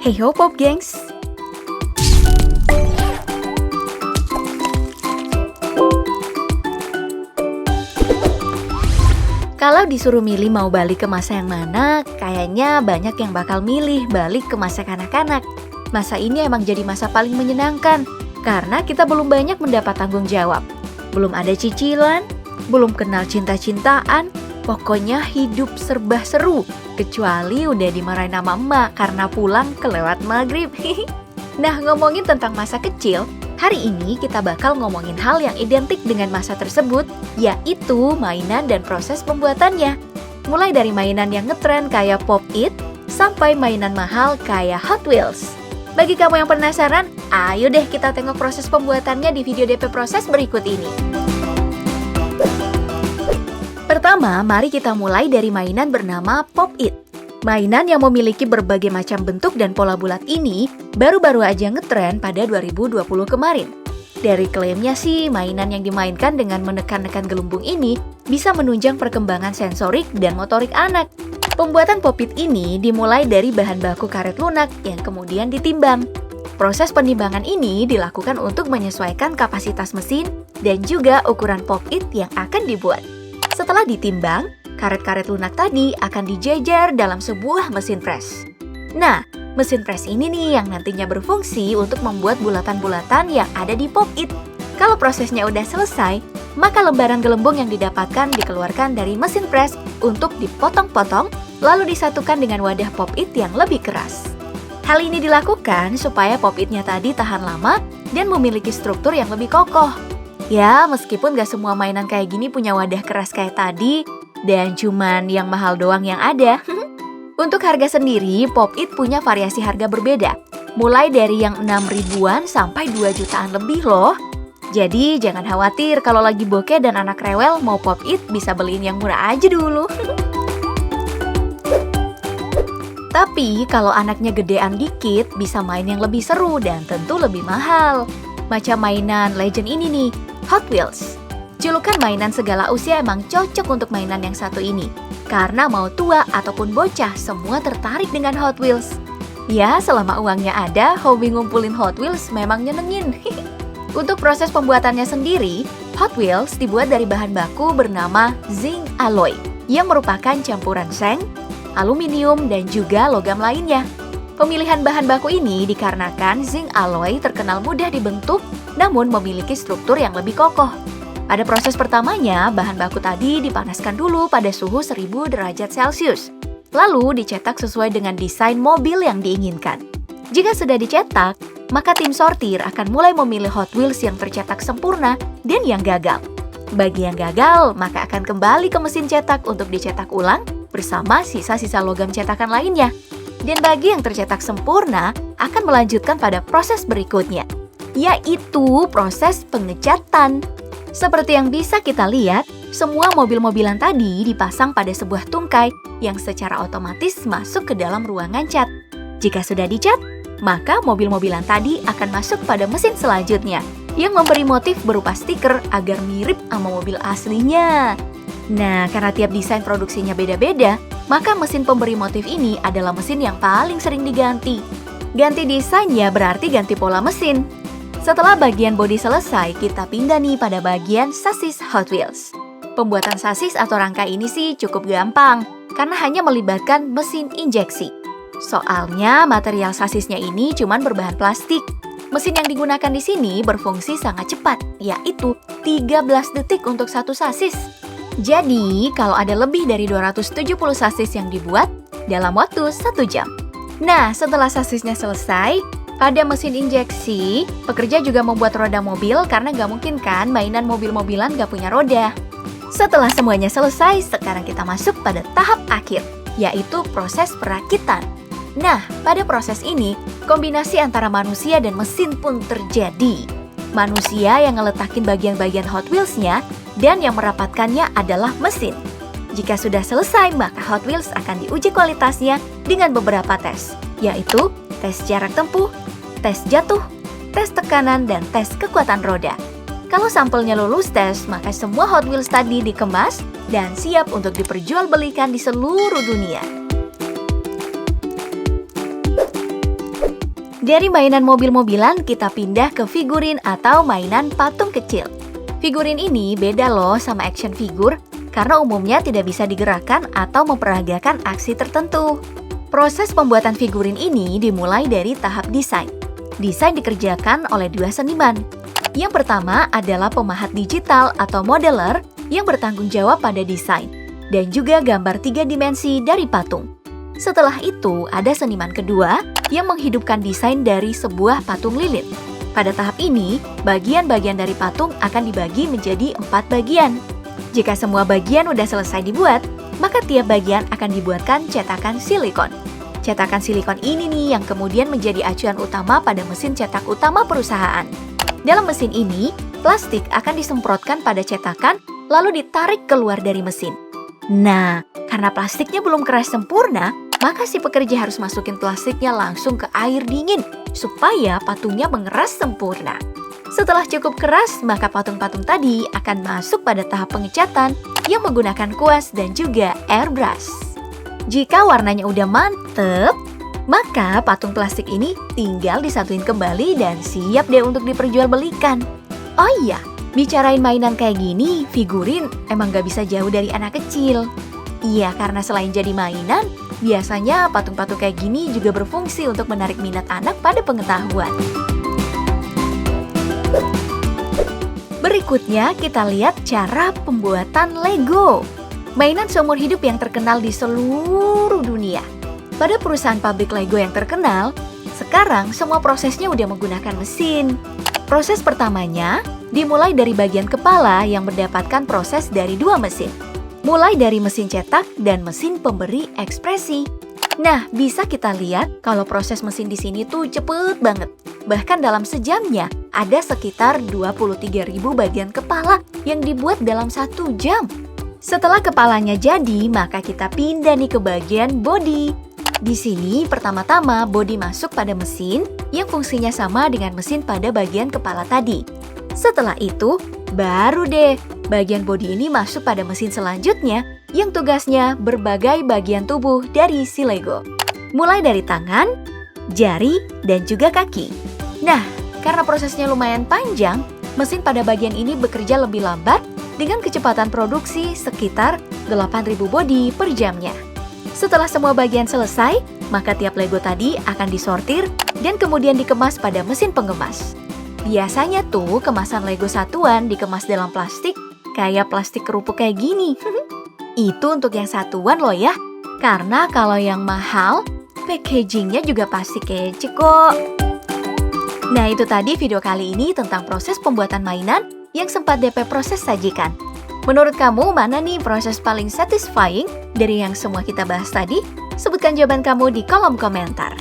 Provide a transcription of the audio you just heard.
Hey ho Pop Gengs! Kalau disuruh milih mau balik ke masa yang mana, kayaknya banyak yang bakal milih balik ke masa kanak-kanak. Masa ini emang jadi masa paling menyenangkan, karena kita belum banyak mendapat tanggung jawab. Belum ada cicilan, belum kenal cinta-cintaan, pokoknya hidup serba seru. Kecuali udah dimarahin sama emak karena pulang kelewat maghrib. Nah, ngomongin tentang masa kecil, hari ini kita bakal ngomongin hal yang identik dengan masa tersebut, yaitu mainan dan proses pembuatannya. Mulai dari mainan yang ngetren kayak Pop It, sampai mainan mahal kayak Hot Wheels. Bagi kamu yang penasaran, ayo deh kita tengok proses pembuatannya di video DP Proses berikut ini. Pertama, mari kita mulai dari mainan bernama Pop It. Mainan yang memiliki berbagai macam bentuk dan pola bulat ini baru-baru aja ngetren pada 2020 kemarin. Dari klaimnya sih, mainan yang dimainkan dengan menekan-nekan gelembung ini bisa menunjang perkembangan sensorik dan motorik anak. Pembuatan Pop It ini dimulai dari bahan baku karet lunak yang kemudian ditimbang. Proses penimbangan ini dilakukan untuk menyesuaikan kapasitas mesin dan juga ukuran Pop It yang akan dibuat. Setelah ditimbang, karet-karet lunak tadi akan dijejer dalam sebuah mesin pres. Nah, mesin pres ini nih yang nantinya berfungsi untuk membuat bulatan-bulatan yang ada di Pop It. Kalau prosesnya udah selesai, maka lembaran gelembung yang didapatkan dikeluarkan dari mesin pres untuk dipotong-potong, lalu disatukan dengan wadah Pop It yang lebih keras. Hal ini dilakukan supaya Pop It-nya tadi tahan lama dan memiliki struktur yang lebih kokoh. Ya, meskipun gak semua mainan kayak gini punya wadah keras kayak tadi, dan cuman yang mahal doang yang ada. Untuk harga sendiri, Pop It punya variasi harga berbeda, mulai dari yang 6 ribuan sampai 2 jutaan lebih loh. Jadi jangan khawatir kalau lagi bokeh dan anak rewel mau Pop It, bisa beliin yang murah aja dulu. Tapi kalau anaknya gedean dikit, bisa main yang lebih seru dan tentu lebih mahal. Macam mainan legend ini nih, Hot Wheels. Julukan mainan segala usia emang cocok untuk mainan yang satu ini. Karena mau tua ataupun bocah, semua tertarik dengan Hot Wheels. Ya, selama uangnya ada, hobi ngumpulin Hot Wheels memang nyenengin. Untuk proses pembuatannya sendiri, Hot Wheels dibuat dari bahan baku bernama zinc alloy, yang merupakan campuran seng, aluminium, dan juga logam lainnya. Pemilihan bahan baku ini dikarenakan zinc alloy terkenal mudah dibentuk, namun memiliki struktur yang lebih kokoh. Pada proses pertamanya, bahan baku tadi dipanaskan dulu pada suhu 1000 derajat Celcius. Lalu dicetak sesuai dengan desain mobil yang diinginkan. Jika sudah dicetak, maka tim sortir akan mulai memilih Hot Wheels yang tercetak sempurna dan yang gagal. Bagi yang gagal, maka akan kembali ke mesin cetak untuk dicetak ulang bersama sisa-sisa logam cetakan lainnya. Dan bagi yang tercetak sempurna, akan melanjutkan pada proses berikutnya, yaitu proses pengecatan. Seperti yang bisa kita lihat, semua mobil-mobilan tadi dipasang pada sebuah tungkai yang secara otomatis masuk ke dalam ruangan cat. Jika sudah dicat, maka mobil-mobilan tadi akan masuk pada mesin selanjutnya yang memberi motif berupa stiker agar mirip sama mobil aslinya. Nah, karena tiap desain produksinya beda-beda, maka mesin pemberi motif ini adalah mesin yang paling sering diganti. Ganti desainnya berarti ganti pola mesin. Setelah bagian bodi selesai, kita pindah nih pada bagian sasis Hot Wheels. Pembuatan sasis atau rangkai ini sih cukup gampang, karena hanya melibatkan mesin injeksi. Soalnya material sasisnya ini cuma berbahan plastik. Mesin yang digunakan di sini berfungsi sangat cepat, yaitu 13 detik untuk satu sasis. Jadi, kalau ada lebih dari 270 sasis yang dibuat dalam waktu 1 jam. Nah, setelah sasisnya selesai, pada mesin injeksi, pekerja juga membuat roda mobil karena gak mungkin kan mainan mobil-mobilan gak punya roda. Setelah semuanya selesai, sekarang kita masuk pada tahap akhir, yaitu proses perakitan. Nah, pada proses ini, kombinasi antara manusia dan mesin pun terjadi. Manusia yang ngeletakin bagian-bagian Hot Wheels-nya, dan yang merapatkannya adalah mesin. Jika sudah selesai, maka Hot Wheels akan diuji kualitasnya dengan beberapa tes, yaitu tes jarak tempuh, tes jatuh, tes tekanan, dan tes kekuatan roda. Kalau sampelnya lulus tes, maka semua Hot Wheels tadi dikemas dan siap untuk diperjualbelikan di seluruh dunia. Dari mainan mobil-mobilan, kita pindah ke figurin atau mainan patung kecil. Figurin ini beda loh sama action figure, karena umumnya tidak bisa digerakkan atau memperagakan aksi tertentu. Proses pembuatan figurin ini dimulai dari tahap desain. Desain dikerjakan oleh dua seniman. Yang pertama adalah pemahat digital atau modeler yang bertanggung jawab pada desain, dan juga gambar 3 dimensi dari patung. Setelah itu, ada seniman kedua yang menghidupkan desain dari sebuah patung lilin. Pada tahap ini, bagian-bagian dari patung akan dibagi menjadi 4 bagian. Jika semua bagian udah selesai dibuat, maka tiap bagian akan dibuatkan cetakan silikon. Cetakan silikon ini nih yang kemudian menjadi acuan utama pada mesin cetak utama perusahaan. Dalam mesin ini, plastik akan disemprotkan pada cetakan lalu ditarik keluar dari mesin. Nah, karena plastiknya belum keras sempurna, maka si pekerja harus masukin plastiknya langsung ke air dingin supaya patungnya mengeras sempurna. Setelah cukup keras, maka patung-patung tadi akan masuk pada tahap pengecatan yang menggunakan kuas dan juga airbrush. Jika warnanya udah mantep, maka patung plastik ini tinggal disatuin kembali dan siap deh untuk diperjualbelikan. Oh iya, bicarain mainan kayak gini, figurin emang gak bisa jauh dari anak kecil. Iya, karena selain jadi mainan, biasanya patung-patung kayak gini juga berfungsi untuk menarik minat anak pada pengetahuan. Berikutnya kita lihat cara pembuatan Lego. Mainan seumur hidup yang terkenal di seluruh dunia. Pada perusahaan pabrik Lego yang terkenal, sekarang semua prosesnya udah menggunakan mesin. Proses pertamanya dimulai dari bagian kepala yang mendapatkan proses dari 2 mesin. Mulai dari mesin cetak dan mesin pemberi ekspresi. Nah, bisa kita lihat kalau proses mesin di sini tuh cepet banget. Bahkan dalam sejamnya ada sekitar 23.000 bagian kepala yang dibuat dalam 1 jam. Setelah kepalanya jadi, maka kita pindah nih ke bagian bodi. Di sini pertama-tama bodi masuk pada mesin yang fungsinya sama dengan mesin pada bagian kepala tadi. Setelah itu, baru deh bagian bodi ini masuk pada mesin selanjutnya yang tugasnya berbagai bagian tubuh dari si Lego. Mulai dari tangan, jari, dan juga kaki. Nah, karena prosesnya lumayan panjang, mesin pada bagian ini bekerja lebih lambat dengan kecepatan produksi sekitar 8.000 bodi per jamnya. Setelah semua bagian selesai, maka tiap Lego tadi akan disortir dan kemudian dikemas pada mesin pengemas. Biasanya tuh kemasan Lego satuan dikemas dalam plastik kayak plastik kerupuk kayak gini. Itu untuk yang satuan loh ya. Karena kalau yang mahal, packagingnya juga pasti kece kok. Nah, itu tadi video kali ini tentang proses pembuatan mainan yang sempat DP Proses sajikan. Menurut kamu mana nih proses paling satisfying dari yang semua kita bahas tadi? Sebutkan jawaban kamu di kolom komentar.